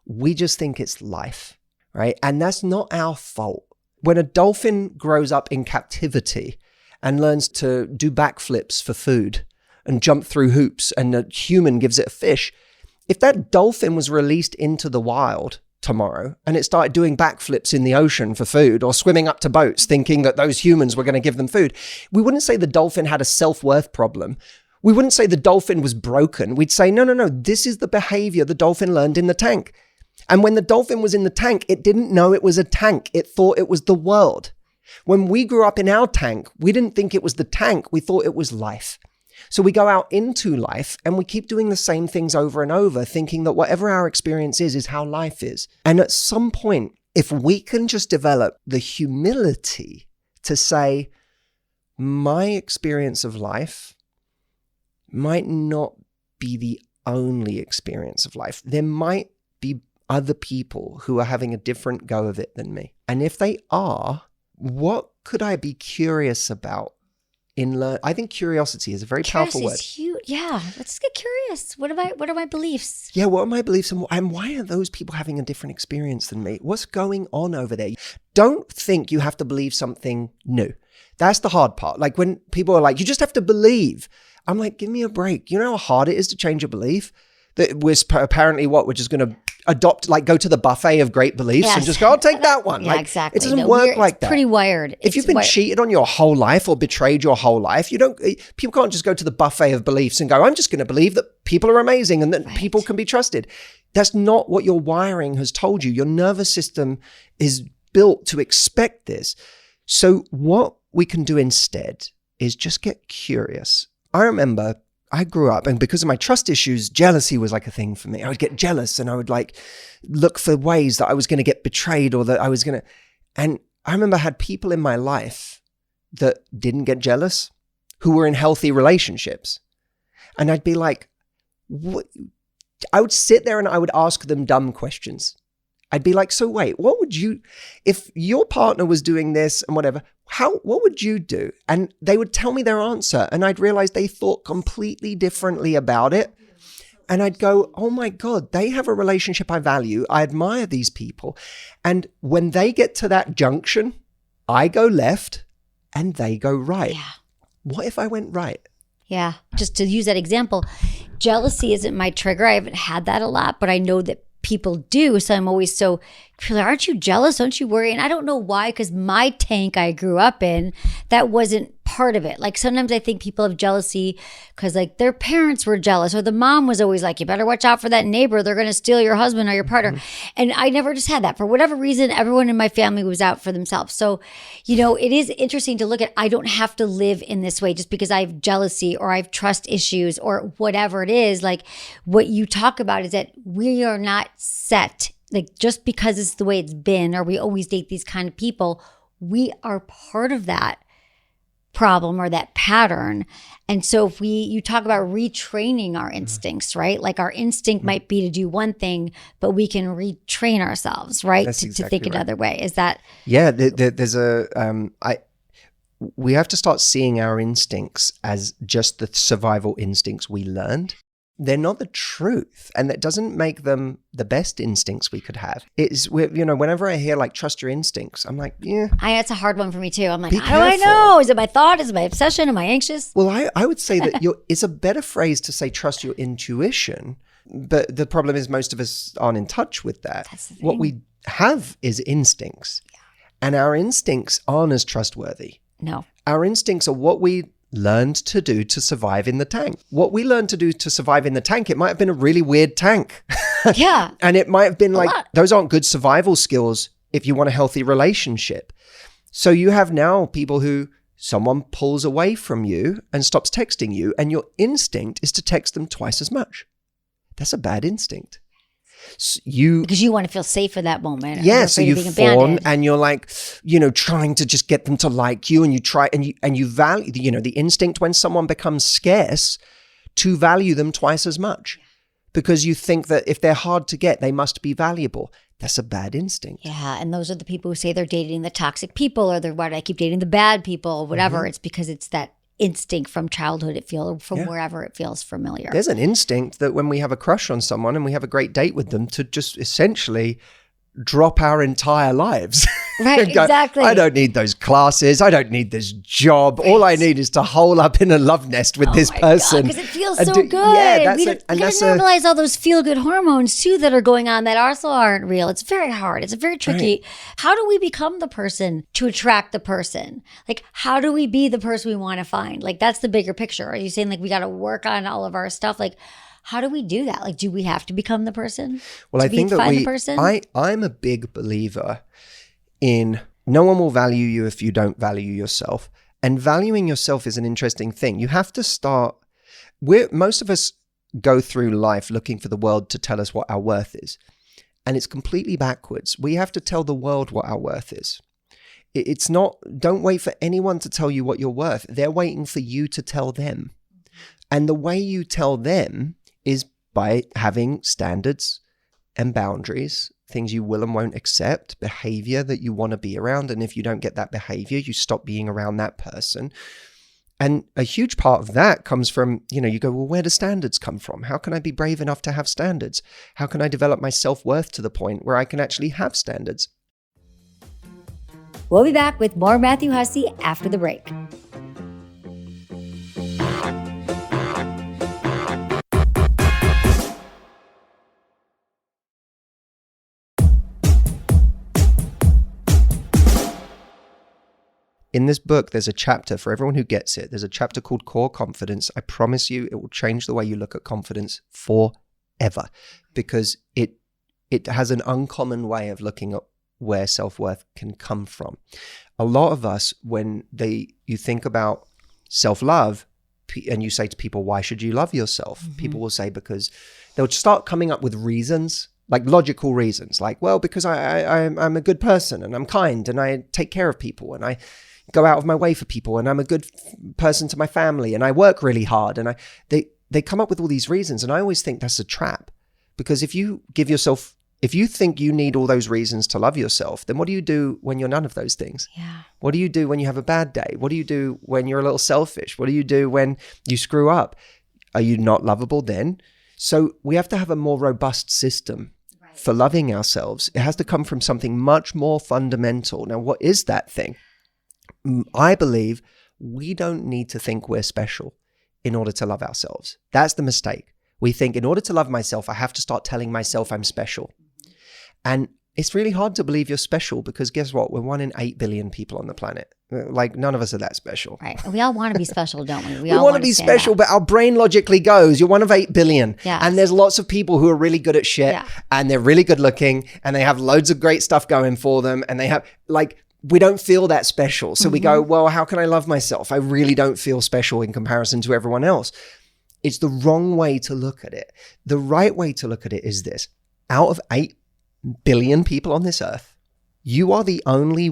Speaker 1: We just think it's life, right? And that's not our fault. When a dolphin grows up in captivity and learns to do backflips for food and jump through hoops, and a human gives it a fish, if that dolphin was released into the wild tomorrow and it started doing backflips in the ocean for food, or swimming up to boats thinking that those humans were going to give them food, we wouldn't say the dolphin had a self-worth problem. We wouldn't say the dolphin was broken. We'd say, no, this is the behavior the dolphin learned in the tank. And when the dolphin was in the tank, it didn't know it was a tank. It thought it was the world. When we grew up in our tank, we didn't think it was the tank. We thought it was life. So we go out into life and we keep doing the same things over and over, thinking that whatever our experience is how life is. And at some point, if we can just develop the humility to say, my experience of life might not be the only experience of life. There might be other people who are having a different go of it than me. And if they are, what could I be curious about in learn? I think curiosity is a very powerful word.
Speaker 2: Huge. Yeah, let's get curious. What are my beliefs?
Speaker 1: Yeah, what are my beliefs and why are those people having a different experience than me? What's going on over there? Don't think you have to believe something new. That's the hard part. Like when people are like, you just have to believe. I'm like, give me a break. You know how hard it is to change a belief? That we're apparently we're just going to adopt, like go to the buffet of great beliefs and just go, I'll take that one.
Speaker 2: Yeah,
Speaker 1: like,
Speaker 2: exactly.
Speaker 1: It doesn't work like that.
Speaker 2: It's pretty wired.
Speaker 1: If you've been cheated on your whole life or betrayed your whole life, people can't just go to the buffet of beliefs and go, I'm just going to believe that people are amazing and that people can be trusted. That's not what your wiring has told you. Your nervous system is built to expect this. So what we can do instead is just get curious. I remember I grew up, and because of my trust issues, jealousy was like a thing for me. I would get jealous and I would like look for ways that I was going to get betrayed or that I was going to, and I remember I had people in my life that didn't get jealous, who were in healthy relationships. And I'd be like, what? I would sit there and I would ask them dumb questions. I'd be like, so wait, what would you, if your partner was doing this and whatever, what would you do? And they would tell me their answer. And I'd realize they thought completely differently about it. And I'd go, oh my God, they have a relationship I value. I admire these people. And when they get to that junction, I go left and they go right.
Speaker 2: Yeah.
Speaker 1: What if I went right?
Speaker 2: Yeah. Just to use that example, jealousy isn't my trigger. I haven't had that a lot, but I know that people do. So I'm always so, aren't you jealous? Don't you worry? And I don't know why, because my tank I grew up in, that wasn't part of it. Like sometimes I think people have jealousy because like their parents were jealous, or the mom was always like, you better watch out for that neighbor. They're going to steal your husband or your partner. Mm-hmm. And I never just had that. For whatever reason, everyone in my family was out for themselves. So, it is interesting to look at, I don't have to live in this way just because I have jealousy or I have trust issues or whatever it is. Like what you talk about is that we are not set, like just because it's the way it's been, or we always date these kind of people, we are part of that problem or that pattern. And so if you talk about retraining our instincts, right? Like our instinct might be to do one thing, but we can retrain ourselves, right?
Speaker 1: That's
Speaker 2: to
Speaker 1: exactly
Speaker 2: think
Speaker 1: right.
Speaker 2: another way. Is that?
Speaker 1: Yeah, there's we have to start seeing our instincts as just the survival instincts we learned. They're not the truth, and that doesn't make them the best instincts we could have. It's, whenever I hear like trust your instincts, I'm like, yeah.
Speaker 2: It's a hard one for me too. I'm like, how do I know? Is it my thought? Is it my obsession? Am I anxious?
Speaker 1: Well, I would say that it's a better phrase to say trust your intuition, but the problem is most of us aren't in touch with that.
Speaker 2: That's the thing.
Speaker 1: What we have is instincts, and our instincts aren't as trustworthy.
Speaker 2: No.
Speaker 1: Our instincts are what we learned to do to survive in the tank. What we learned to do to survive in the tank, it might have been a really weird tank.
Speaker 2: Yeah.
Speaker 1: And it might have been like, those aren't good survival skills if you want a healthy relationship. So you have now people who someone pulls away from you and stops texting you, and your instinct is to text them twice as much. That's a bad instinct. Because
Speaker 2: you want to feel safe in that moment.
Speaker 1: Yeah, so you fawn and you're like, trying to just get them to like you, and you try and you value, the instinct when someone becomes scarce to value them twice as much, because you think that if they're hard to get, they must be valuable. That's a bad instinct.
Speaker 2: Yeah, and those are the people who say they're dating the toxic people, or why do I keep dating the bad people, whatever. Mm-hmm. It's because it's that instinct from childhood, wherever it feels familiar.
Speaker 1: There's an instinct that when we have a crush on someone and we have a great date with them, to just essentially drop our entire lives.
Speaker 2: Right,
Speaker 1: Go,
Speaker 2: exactly.
Speaker 1: I don't need those classes. I don't need this job. Right. All I need is to hole up in a love nest with this person.
Speaker 2: Because it feels so good. Yeah, we gotta normalize all those feel-good hormones too that are going on that also aren't real. It's very hard. It's very tricky. Right. How do we become the person to attract the person? Like, how do we be the person we want to find? Like, that's the bigger picture. Are you saying like we got to work on all of our stuff? Like, how do we do that? Like, do we have to become the person?
Speaker 1: Well, I think that I'm a big believer in no one will value you if you don't value yourself. And valuing yourself is an interesting thing. You have to start, most of us go through life looking for the world to tell us what our worth is. And it's completely backwards. We have to tell the world what our worth is. It's not, don't wait for anyone to tell you what you're worth. They're waiting for you to tell them. And the way you tell them is by having standards and boundaries, things you will and won't accept, behavior that you want to be around. And if you don't get that behavior, you stop being around that person. And a huge part of that comes from, you go, well, where do standards come from? How can I be brave enough to have standards? How can I develop my self-worth to the point where I can actually have standards?
Speaker 2: We'll be back with more Matthew Hussey after the break.
Speaker 1: In this book, there's a chapter for everyone who gets it. There's a chapter called Core Confidence. I promise you it will change the way you look at confidence forever, because it has an uncommon way of looking at where self-worth can come from. A lot of us, when you think about self-love and you say to people, why should you love yourself? Mm-hmm. People will say, because they'll start coming up with reasons, like logical reasons, like, well, because I'm a good person and I'm kind and I take care of people and I go out of my way for people and I'm a good person to my family and I work really hard. And they come up with all these reasons. And I always think that's a trap, because if you think you need all those reasons to love yourself, then what do you do when you're none of those things?
Speaker 2: Yeah.
Speaker 1: What do you do when you have a bad day? What do you do when you're a little selfish? What do you do when you screw up? Are you not lovable then? So we have to have a more robust system for loving ourselves. It has to come from something much more fundamental. Now, what is that thing? I believe we don't need to think we're special in order to love ourselves. That's the mistake. We think in order to love myself, I have to start telling myself I'm special. And it's really hard to believe you're special, because guess what? We're 1 in 8 billion people on the planet. Like, none of us are that special.
Speaker 2: Right. We all want to be special, don't we?
Speaker 1: We all want to be special, but our brain logically goes, you're 1 of 8 billion.
Speaker 2: Yes.
Speaker 1: And there's lots of people who are really good at shit, and they're really good looking, and they have loads of great stuff going for them. And they have, we don't feel that special. So we go, well, how can I love myself? I really don't feel special in comparison to everyone else. It's the wrong way to look at it. The right way to look at it is this. Out of 8 billion people on this earth, you are the only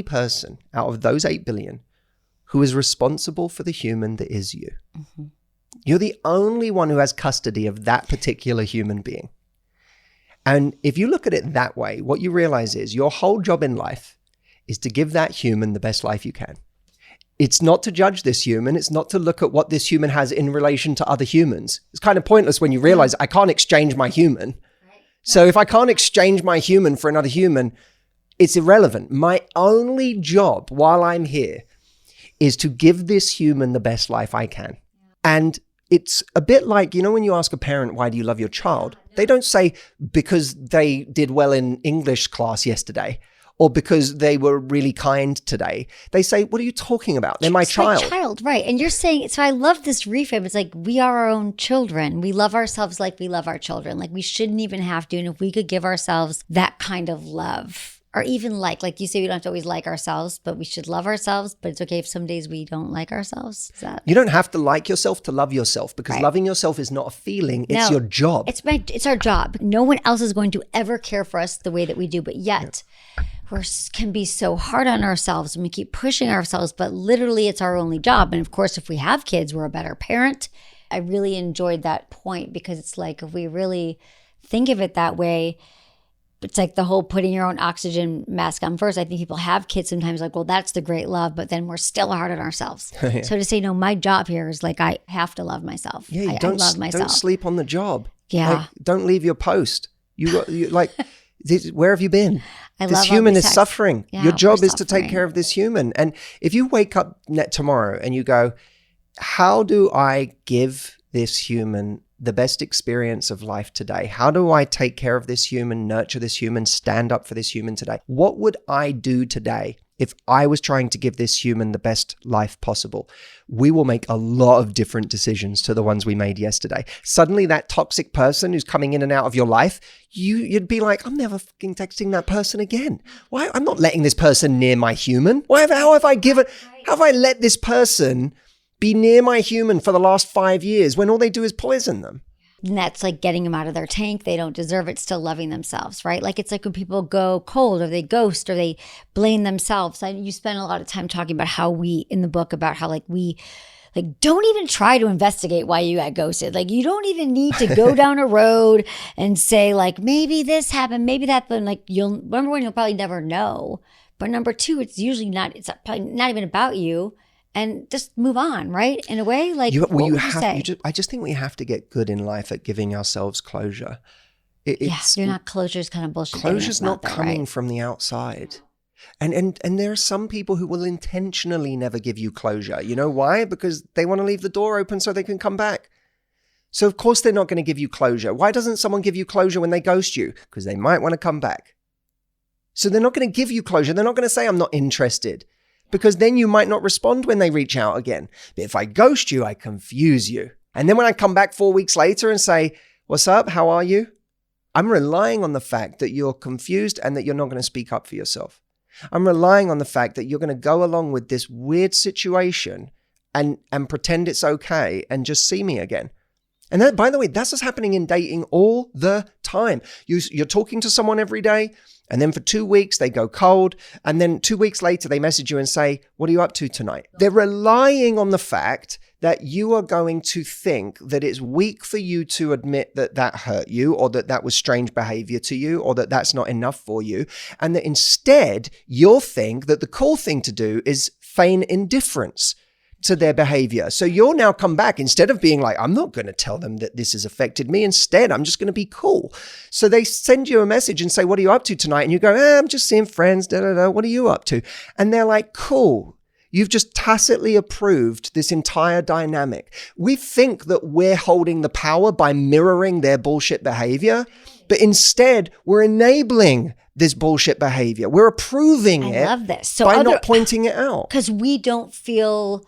Speaker 1: person out of those 8 billion who is responsible for the human that is you. Mm-hmm. You're the only one who has custody of that particular human being. And if you look at it that way, what you realize is your whole job in life is to give that human the best life you can. It's not to judge this human. It's not to look at what this human has in relation to other humans. It's kind of pointless when you realize I can't exchange my human. So if I can't exchange my human for another human, it's irrelevant. My only job while I'm here is to give this human the best life I can. And it's a bit like, when you ask a parent, why do you love your child? They don't say because they did well in English class yesterday, or because they were really kind today. They say, what are you talking about? They're my child.
Speaker 2: Right. And you're saying, so I love this reframe. It's like, we are our own children. We love ourselves like we love our children. Like, we shouldn't even have to. And if we could give ourselves that kind of love, or even like you say, we don't have to always like ourselves, but we should love ourselves. But it's okay if some days we don't like ourselves.
Speaker 1: You don't have to like yourself to love yourself, because loving yourself is not a feeling. It's your job.
Speaker 2: It's our job. No one else is going to ever care for us the way that we do. But yet we can be so hard on ourselves and we keep pushing ourselves, but literally it's our only job. And of course, if we have kids, we're a better parent. I really enjoyed that point, because it's like, if we really think of it that way, it's like the whole putting your own oxygen mask on first. I think people have kids sometimes like, well, that's the great love, but then we're still hard on ourselves. Yeah. So to say, no, my job here is like, I have to love myself.
Speaker 1: Yeah,
Speaker 2: I love myself.
Speaker 1: Don't sleep on the job.
Speaker 2: Yeah.
Speaker 1: Don't leave your post. Where have you been? This
Speaker 2: human
Speaker 1: human is suffering.
Speaker 2: Yeah,
Speaker 1: your job is to take care of this human. And if you wake up tomorrow and you go, how do I give this human the best experience of life today? How do I take care of this human, nurture this human, stand up for this human today? What would I do today if I was trying to give this human the best life possible? We will make a lot of different decisions to the ones we made yesterday. Suddenly that toxic person who's coming in and out of your life, you'd be like, I'm never fucking texting that person again. Why? I'm not letting this person near my human. How have I let this person be near my human for the last 5 years when all they do is poison them?
Speaker 2: And that's like getting them out of their tank. They don't deserve it, still loving themselves, right? Like it's like when people go cold or they ghost or they blame themselves. You spend a lot of time talking about how we, in the book, about how like we like don't even try to investigate why you got ghosted. Like you don't even need to go down a road and say like, maybe this happened, maybe that, but like you'll probably never know. But number two, it's probably not even about you. And just move on, right? In a way, like
Speaker 1: I just think we have to get good in life at giving ourselves closure.
Speaker 2: You're not closure's kind of bullshit.
Speaker 1: Closure's not coming from the outside. And there are some people who will intentionally never give you closure. You know why? Because they want to leave the door open so they can come back. So of course they're not going to give you closure. Why doesn't someone give you closure when they ghost you? Because they might want to come back. So they're not going to give you closure. They're not going to say, I'm not interested. Because then you might not respond when they reach out again. But if I ghost you, I confuse you. And then when I come back 4 weeks later and say, what's up? How are you? I'm relying on the fact that you're confused and that you're not going to speak up for yourself. I'm relying on the fact that you're going to go along with this weird situation and pretend it's okay and just see me again. And that, by the way, that's what's happening in dating all the time. You're talking to someone every day, and then for 2 weeks they go cold, and then 2 weeks later they message you and say, what are you up to tonight? They're relying on the fact that you are going to think that it's weak for you to admit that that hurt you, or that that was strange behavior to you, or that that's not enough for you. And that instead you'll think that the cool thing to do is feign indifference to their behavior. So you'll now come back, instead of being like, I'm not going to tell them that this has affected me. Instead, I'm just going to be cool. So they send you a message and say, what are you up to tonight? And you go, I'm just seeing friends. What are you up to? And they're like, cool. You've just tacitly approved this entire dynamic. We think that we're holding the power by mirroring their bullshit behavior, but instead we're enabling this bullshit behavior. We're approving it.
Speaker 2: I love this. So
Speaker 1: by not pointing it out.
Speaker 2: Because we don't feel,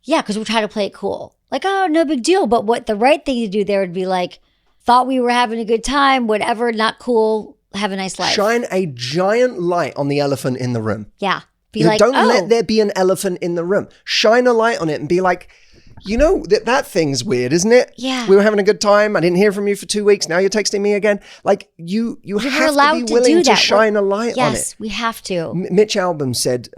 Speaker 2: because we try to play it cool. Like, oh, no big deal. But what the right thing to do there would be like, thought we were having a good time, whatever, not cool, have a nice life.
Speaker 1: Shine a giant light on the elephant in the room.
Speaker 2: Yeah.
Speaker 1: Don't let there be an elephant in the room. Shine a light on it and be like, you know, that thing's weird, isn't it?
Speaker 2: Yeah.
Speaker 1: We were having a good time. I didn't hear from you for 2 weeks. Now you're texting me again. Like you have to be willing to shine a light on it.
Speaker 2: Yes, we have to.
Speaker 1: Mitch Albom said,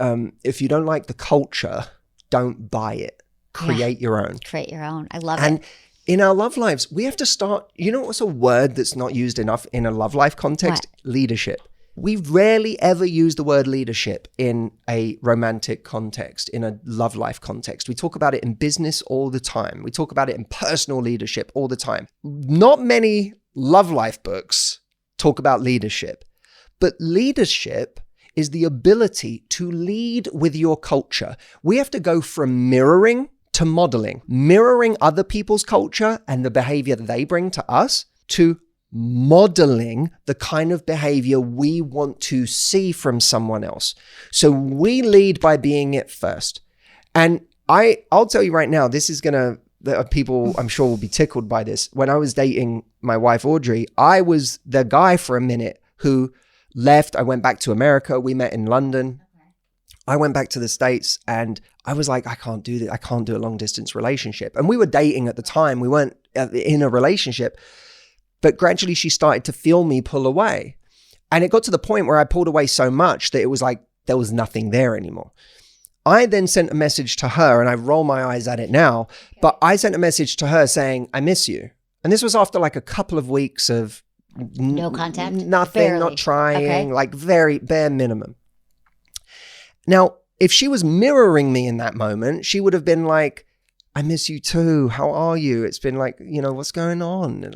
Speaker 1: if you don't like the culture, don't buy it. Create your own.
Speaker 2: Create your own. I love it.
Speaker 1: And in our love lives, we have to start, you know what's a word that's not used enough in a love life context?
Speaker 2: What?
Speaker 1: Leadership. We rarely ever use the word leadership in a romantic context, in a love life context. We talk about it in business all the time. We talk about it in personal leadership all the time. Not many love life books talk about leadership, but leadership is the ability to lead with your culture. We have to go from mirroring to modeling, mirroring other people's culture and the behavior they bring to us, to modeling the kind of behavior we want to see from someone else. So we lead by being it first. And I'll tell you right now, this is people I'm sure will be tickled by this. When I was dating my wife, Audrey, I was the guy for a minute who left. I went back to America. We met in London. I went back to the States and I was like, I can't do this. I can't do a long distance relationship. And we were dating at the time. We weren't in a relationship. But gradually she started to feel me pull away. And it got to the point where I pulled away so much that it was like there was nothing there anymore. I then sent a message to her, and I roll my eyes at it now, but I sent a message to her saying, I miss you. And this was after like a couple of weeks of
Speaker 2: no contact?
Speaker 1: Nothing,
Speaker 2: Barely.
Speaker 1: not trying,
Speaker 2: Okay.
Speaker 1: like very bare minimum. Now, if she was mirroring me in that moment, she would have been like, I miss you too. How are you? It's been like, what's going on?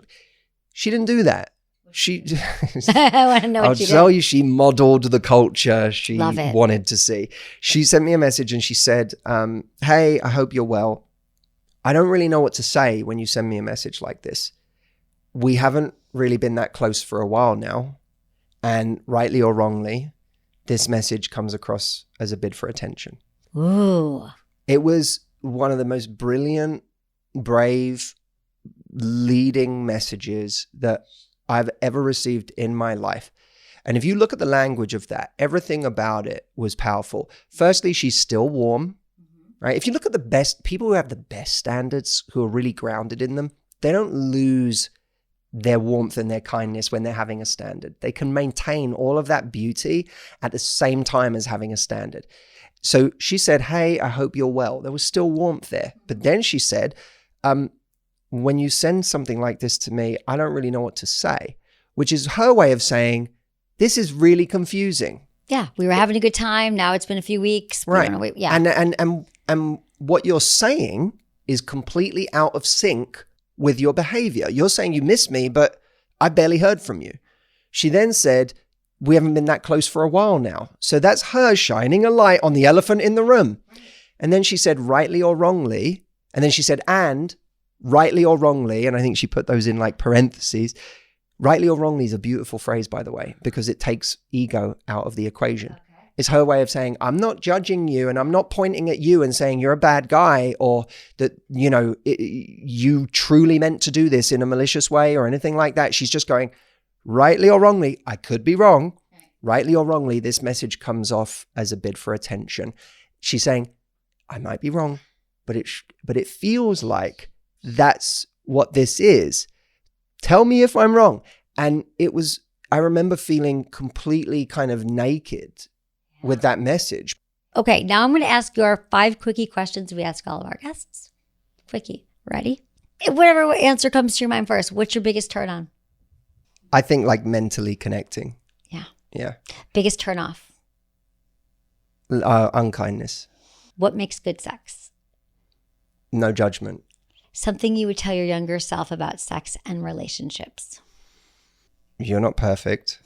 Speaker 1: She didn't do that.
Speaker 2: I want to know what
Speaker 1: I'll
Speaker 2: she
Speaker 1: tell
Speaker 2: did.
Speaker 1: you, she modeled the culture she
Speaker 2: Love it.
Speaker 1: wanted to see. She sent me a message and she said, hey, I hope you're well. I don't really know what to say when you send me a message like this. We haven't really been that close for a while now. And rightly or wrongly, this message comes across as a bid for attention.
Speaker 2: Ooh.
Speaker 1: It was one of the most brilliant, brave, leading messages that I've ever received in my life. And if you look at the language of that, everything about it was powerful. Firstly, she's still warm, right? If you look at the best, people who have the best standards, who are really grounded in them, lose their warmth and their kindness when they're having a standard. They can maintain all of that beauty at the same time as having a standard. So she said, hey, I hope you're well. There was still warmth there. But then she said, when you send something like this to me, I don't really know what to say, which is her way of saying, this is really confusing.
Speaker 2: Yeah, we were having a good time. Now it's been a few weeks.
Speaker 1: Right.
Speaker 2: Yeah.
Speaker 1: And what you're saying is completely out of sync with your behavior. You're saying you miss me, but I barely heard from you. She then said, we haven't been that close for a while now. So that's her shining a light on the elephant in the room. And then she said, rightly or wrongly. And then she said, and rightly or wrongly. And I think she put those in like parentheses. Rightly or wrongly is a beautiful phrase, by the way, because it takes ego out of the equation. It's her way of saying, I'm not judging you and I'm not pointing at you and saying you're a bad guy or that, you truly meant to do this in a malicious way or anything like that. She's just going, rightly or wrongly, I could be wrong. Rightly or wrongly, this message comes off as a bid for attention. She's saying, I might be wrong, but it feels like that's what this is. Tell me if I'm wrong. And I remember feeling completely kind of naked with that message.
Speaker 2: Okay, now I'm going to ask you our 5 quickie questions we ask all of our guests. Quickie, ready? Whatever answer comes to your mind first, what's your biggest turn on?
Speaker 1: I think like mentally connecting.
Speaker 2: Yeah.
Speaker 1: Yeah.
Speaker 2: Biggest turn off?
Speaker 1: Unkindness.
Speaker 2: What makes good sex?
Speaker 1: No judgment.
Speaker 2: Something you would tell your younger self about sex and relationships?
Speaker 1: You're not perfect.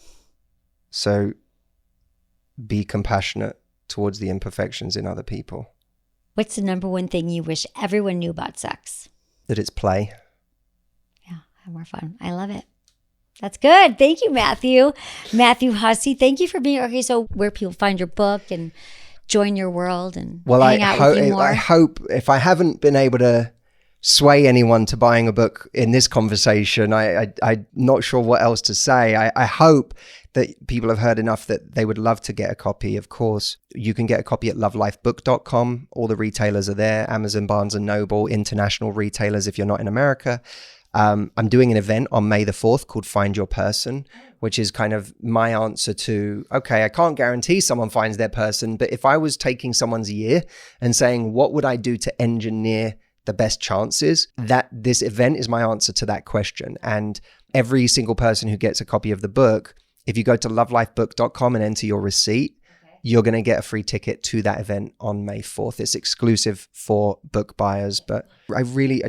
Speaker 1: So be compassionate towards the imperfections in other people.
Speaker 2: What's the number one thing you wish everyone knew about sex?
Speaker 1: That it's play.
Speaker 2: Yeah, have more fun. I love it. That's good. Thank you, Matthew. Matthew Hussey, thank you for being here. Okay, so where people find your book and join your world and hang out with you more.
Speaker 1: I hope if I haven't been able to sway anyone to buying a book in this conversation, I'm not sure what else to say. I hope that people have heard enough that they would love to get a copy. Of course, you can get a copy at lovelifebook.com. All the retailers are there, Amazon, Barnes & Noble, international retailers if you're not in America. I'm doing an event on May the 4th called Find Your Person, which is kind of my answer to, okay, I can't guarantee someone finds their person, but if I was taking someone's year and saying, what would I do to engineer the best chances, that this event is my answer to that question. And every single person who gets a copy of the book, if you go to lovelifebook.com and enter your receipt, you're going to get a free ticket to that event on May 4th. It's exclusive for book buyers, but I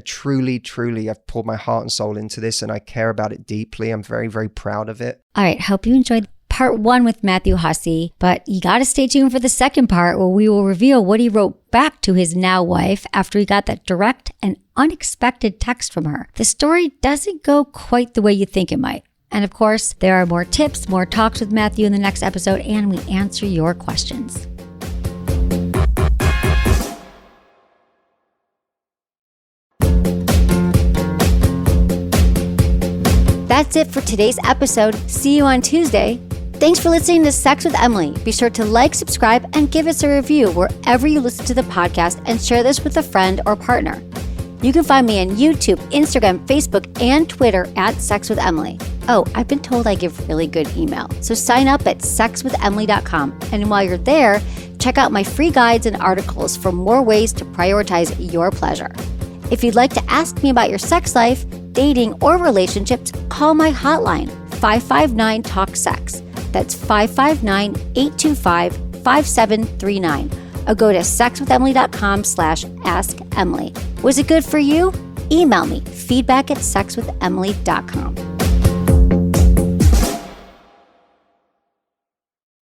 Speaker 1: truly, I've poured my heart and soul into this and I care about it deeply. I'm very, very proud of it.
Speaker 2: All right. Hope you enjoyed part 1 with Matthew Hussey, but you got to stay tuned for the second part where we will reveal what he wrote back to his now wife after he got that direct and unexpected text from her. The story doesn't go quite the way you think it might. And of course, there are more tips, more talks with Matthew in the next episode, and we answer your questions. That's it for today's episode. See you on Tuesday. Thanks for listening to Sex with Emily. Be sure to like, subscribe, and give us a review wherever you listen to the podcast and share this with a friend or partner. You can find me on YouTube, Instagram, Facebook, and Twitter at Sex with Emily. Oh, I've been told I give really good email. So sign up at sexwithemily.com. And while you're there, check out my free guides and articles for more ways to prioritize your pleasure. If you'd like to ask me about your sex life, dating, or relationships, call my hotline, 559-TALK-SEX. That's 559-825-5739. Or go to sexwithemily.com/askemily. Was it good for you? Email me, feedback@sexwithemily.com.